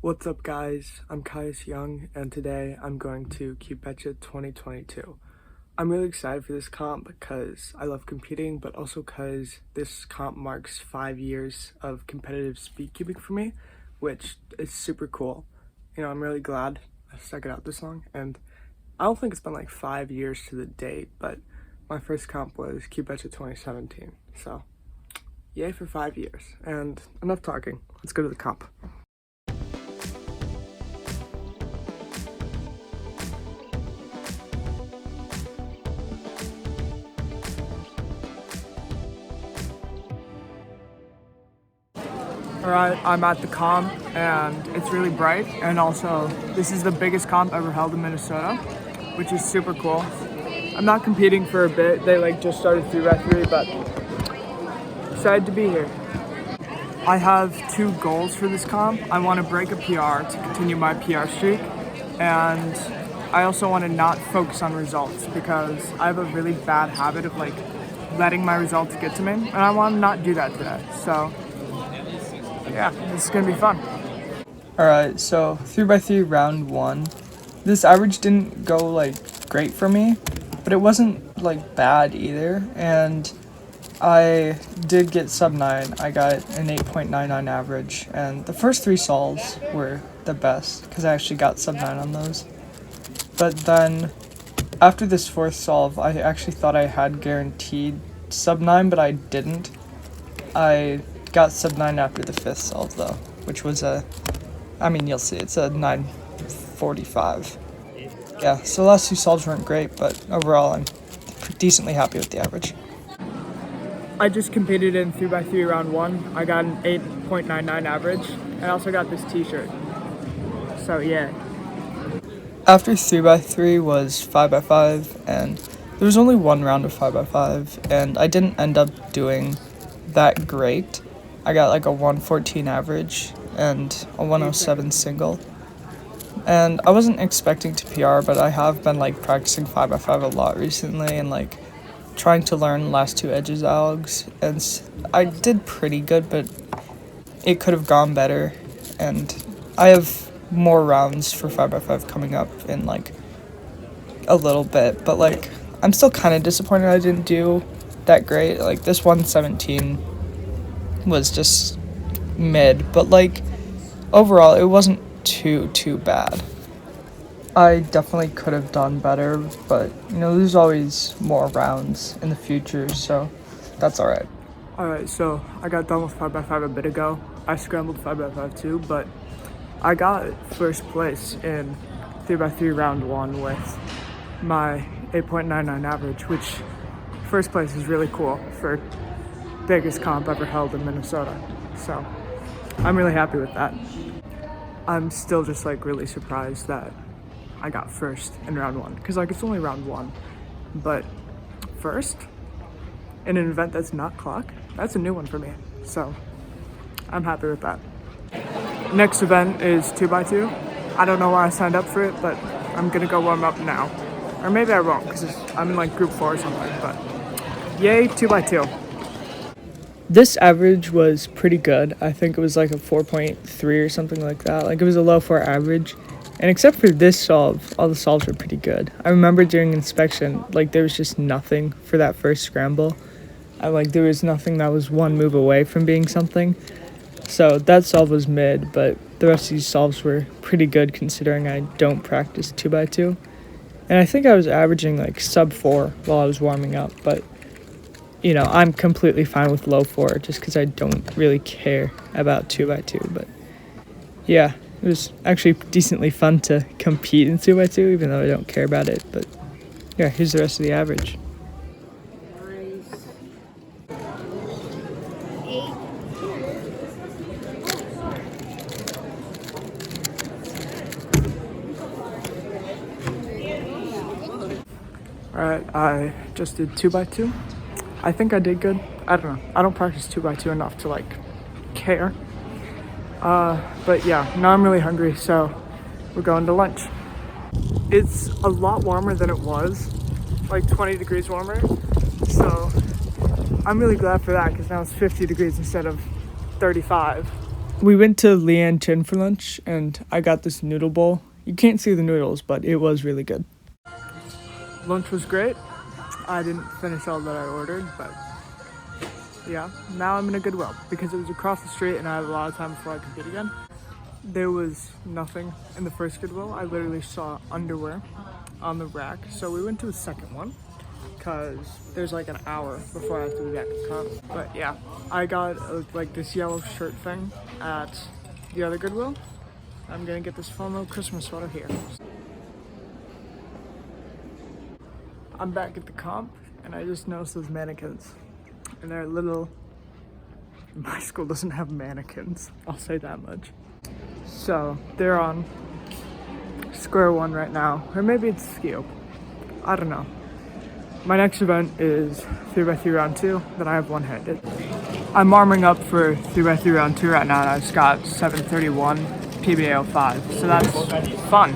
What's up guys, I'm Caius Young and today I'm going to Cubetcha 2022. I'm really excited for this comp because I love competing, but also because this comp marks 5 years of competitive speed cubing for me, which is super cool. I'm really glad I stuck it out this long, and I don't think it's been like 5 years to the date, but my first comp was Cubetcha 2017, so yay for 5 years. And enough talking, let's go to the comp. Alright, I'm at the comp and it's really bright, and also this is the biggest comp ever held in Minnesota, which is super cool. I'm not competing for a bit, they just started 3x3, but excited to be here. I have 2 goals for this comp. I want to break a PR to continue my PR streak, and I also want to not focus on results because I have a really bad habit of letting my results get to me, and I want to not do that today. So yeah, this is gonna be fun. Alright, so 3x3 round 1. This average didn't go great for me, but it wasn't bad either, and I did get sub 9. I got an 8.99 average, and the first 3 solves were the best because I actually got sub 9 on those. But then after this 4th solve, I actually thought I had guaranteed sub 9, but I didn't. I got sub 9 after the 5th solve though, which was you'll see, it's a 945. Yeah, so the last 2 solves weren't great, but overall I'm decently happy with the average. I just competed in 3x3 round 1. I got an 8.99 average. I also got this t-shirt. So yeah. After 3x3 was 5x5, and there was only 1 round of 5x5, and I didn't end up doing that great. I got a 114 average and a 107 single. And I wasn't expecting to PR, but I have been practicing 5x5 a lot recently and trying to learn last 2 edges algs, and I did pretty good, but it could have gone better, and I have more rounds for 5x5 coming up in a little bit, but I'm still kind of disappointed I didn't do that great. This 117 was just mid, but overall it wasn't too bad. I definitely could have done better, but there's always more rounds in the future, so that's alright. Alright, so I got done with 5x5 a bit ago. I scrambled 5x5 too, but I got first place in 3x3 round 1 with my 8.99 average, which first place is really cool for biggest comp ever held in Minnesota. So I'm really happy with that. I'm still just really surprised that I got first in round 1, because it's only round 1, but first in an event that's not clock, that's a new one for me, so I'm happy with that. Next event is 2x2. I don't know why I signed up for it, but I'm gonna go warm up now, or maybe I won't because I'm in group 4 or something, but yay 2x2. This average was pretty good. I think it was a 4.3 or something like that. It was a low 4 average. And except for this solve, all the solves were pretty good. I remember during inspection, there was just nothing for that first scramble. There was nothing that was 1 move away from being something. So that solve was mid, but the rest of these solves were pretty good considering I don't practice 2x2. And I think I was averaging sub 4 while I was warming up, but I'm completely fine with low 4 just because I don't really care about 2x2. But yeah, it was actually decently fun to compete in 2x2, even though I don't care about it. But yeah, here's the rest of the average. Alright, I just did 2x2. I think I did good. I don't know. I don't practice 2x2 enough to care. But yeah, now I'm really hungry, so we're going to lunch. It's a lot warmer than it was, 20 degrees warmer. So I'm really glad for that because now it's 50 degrees instead of 35. We went to Lian Chin for lunch, and I got this noodle bowl. You can't see the noodles, but it was really good. Lunch was great. I didn't finish all that I ordered, but yeah, now I'm in a Goodwill because it was across the street and I had a lot of time before I could get again. There was nothing in the first Goodwill. I literally saw underwear on the rack, so we went to the second one because there's like an hour before I have to be back at comp. But yeah, I got like this yellow shirt thing at the other Goodwill. I'm gonna get this fun little Christmas sweater here. I'm back at the comp and I just noticed those mannequins. And they're little. My school doesn't have mannequins, I'll say that much. So they're on square one right now, or maybe it's Skio. I don't know. My next event is 3x3 round 2, then I have one-handed. I'm warming up for 3x3 round 2 right now, and I just got 731 PBA05, so that's fun.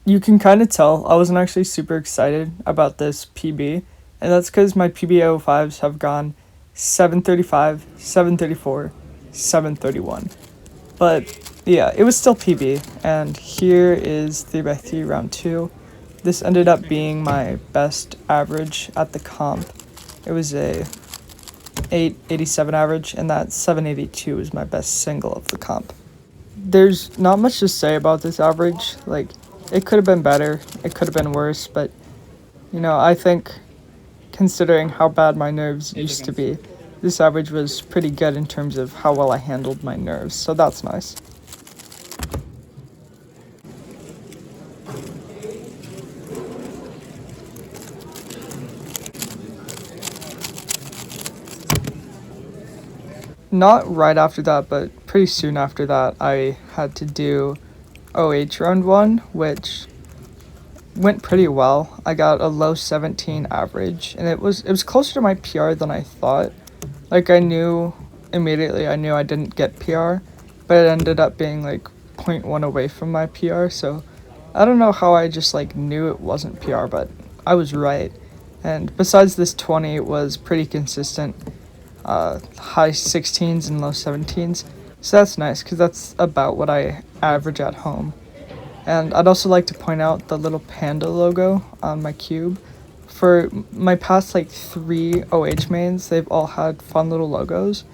You can kind of tell I wasn't actually super excited about this PB, and that's because my PBA05s have gone 735, 734, 731. But yeah, it was still PB, and here is 3x3 round 2. This ended up being my best average at the comp. It was a 887 average, and that 782 is my best single of the comp. There's not much to say about this average. Like, it could have been better, it could have been worse, but you know, I think considering how bad my nerves used to be, this average was pretty good in terms of how well I handled my nerves, so that's nice. Not right after that, but pretty soon after that, I had to do OH round 1, which went pretty well. I got a low 17 average, and it was closer to my PR than I thought. Like, I knew immediately, I didn't get PR, but it ended up being like 0.1 away from my PR, so I don't know how I just like knew it wasn't PR, but I was right. And besides this 20, it was pretty consistent, high 16s and low 17s, so that's nice because that's about what I average at home. And I'd also like to point out the little panda logo on my cube. For my past like 3 OH mains, they've all had fun little logos,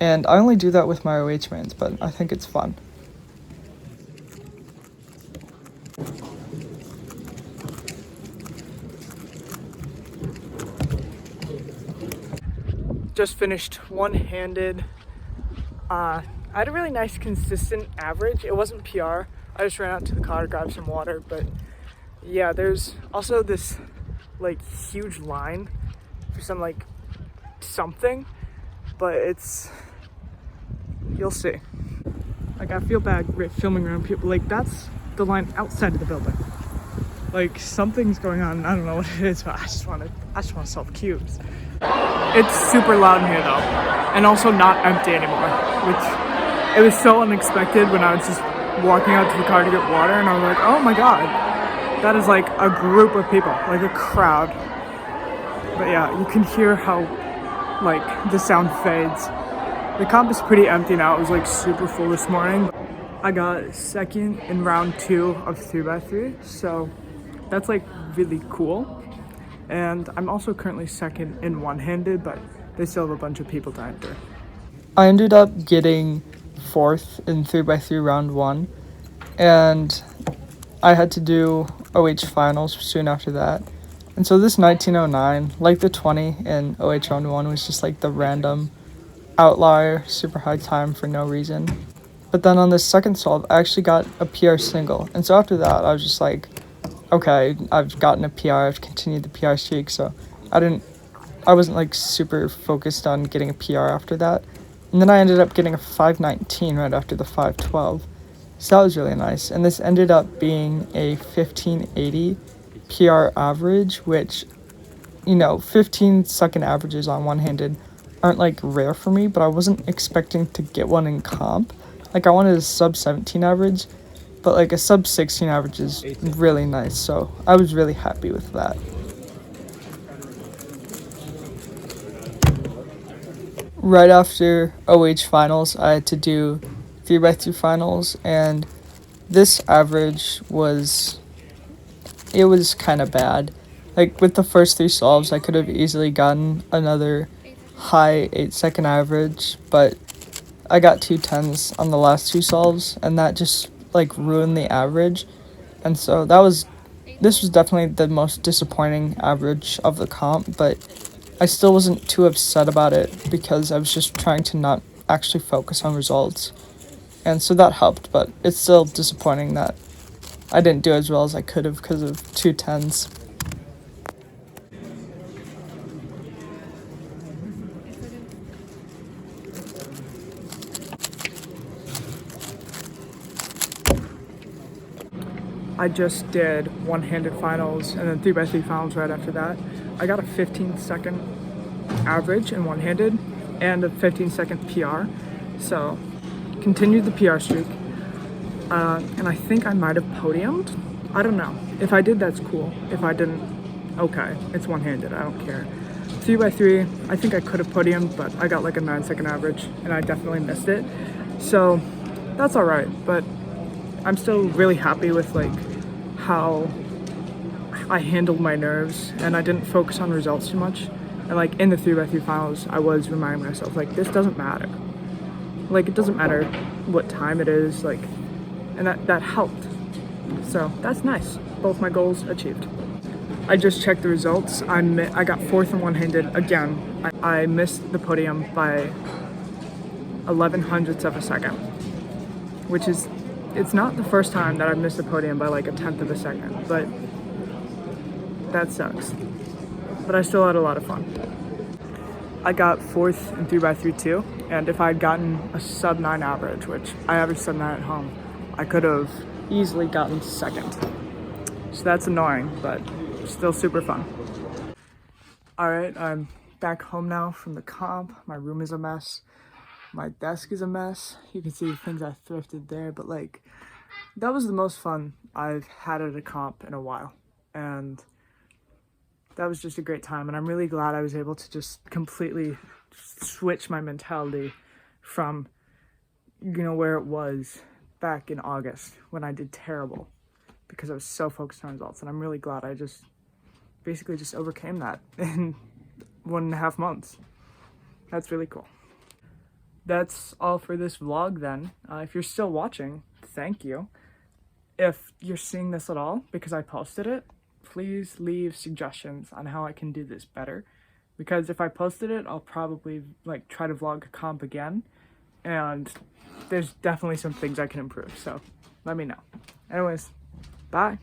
and I only do that with my OH mains, but I think it's fun. Just finished one-handed. I had a really nice consistent average. It wasn't PR. I just ran out to the car to grab some water, but yeah, there's also this like huge line for some like something, but you'll see. Like, I feel bad filming around people. Like, that's the line outside of the building. Like, something's going on. I don't know what it is, but I just want to solve cubes. It's super loud in here though, and also not empty anymore, which it was so unexpected when I was just walking out to the car to get water, and I was like, oh my god, that is like a group of people, like a crowd. But yeah, you can hear how like the sound fades. The comp is pretty empty now. It was like super full this morning. I got second in round 2 of 3x3, so that's like really cool. And I'm also currently second in one-handed, but they still have a bunch of people to enter. I ended up getting 4th in 3x3 round 1, and I had to do OH finals soon after that. And so this 1909, like the 20 in OH round 1, was just like the random outlier, super high time for no reason. But then on this second solve, I actually got a PR single. And so after that, I was just like, okay, I've gotten a PR, I've continued the PR streak, so I wasn't like super focused on getting a PR after that. And then I ended up getting a 519 right after the 512. So that was really nice. And this ended up being a 1580 PR average, which, you know, 15-second averages on one-handed aren't like rare for me, but I wasn't expecting to get one in comp. Like, I wanted a sub 17 average, but like a sub 16 average is really nice, so I was really happy with that. right after OH finals, I had to do 3x3 finals, and this average was kind of bad. Like with the first three solves, I could have easily gotten another high 8-second average, but I got 2 10s on the last two solves, and that just like ruined the average. And so this was definitely the most disappointing average of the comp, but I still wasn't too upset about it because I was just trying to not actually focus on results. And so that helped, but it's still disappointing that I didn't do as well as I could have because of 2 10s. I just did one-handed finals and then 3x3 finals right after that. I got a 15-second average in one-handed and a 15-second PR. So continued the PR streak. And I think I might have podiumed. I don't know. If I did, that's cool. If I didn't, okay. It's one-handed. I don't care. 3x3, I think I could have podiumed, but I got like a 9-second average and I definitely missed it. So that's all right. But I'm still really happy with like how I handled my nerves and I didn't focus on results too much. And like in the 3x3 finals, I was reminding myself like this doesn't matter. Like it doesn't matter what time it is, like, and that helped. So that's nice. Both my goals achieved. I just checked the results. I got fourth in one-handed again. I missed the podium by 11 hundredths of a second, which is, it's not the first time that I've missed the podium by like a tenth of a second, but that sucks. But I still had a lot of fun. I got fourth in 3x3 too, and if I had gotten a sub 9 average, which I averaged sub 9 at home, I could have easily gotten second. So that's annoying, but still super fun. Alright, I'm back home now from the comp. My room is a mess. My desk is a mess. You can see things I thrifted there, but like, that was the most fun I've had at a comp in a while. And that was just a great time. And I'm really glad I was able to just completely switch my mentality from, you know, where it was back in August when I did terrible because I was so focused on results. And I'm really glad I just basically just overcame that in 1.5 months. That's really cool. That's all for this vlog then. If you're still watching, thank you. If you're seeing this at all because I posted it, please leave suggestions on how I can do this better. Because if I posted it, I'll probably like try to vlog a comp again. And there's definitely some things I can improve, so let me know. Anyways, bye.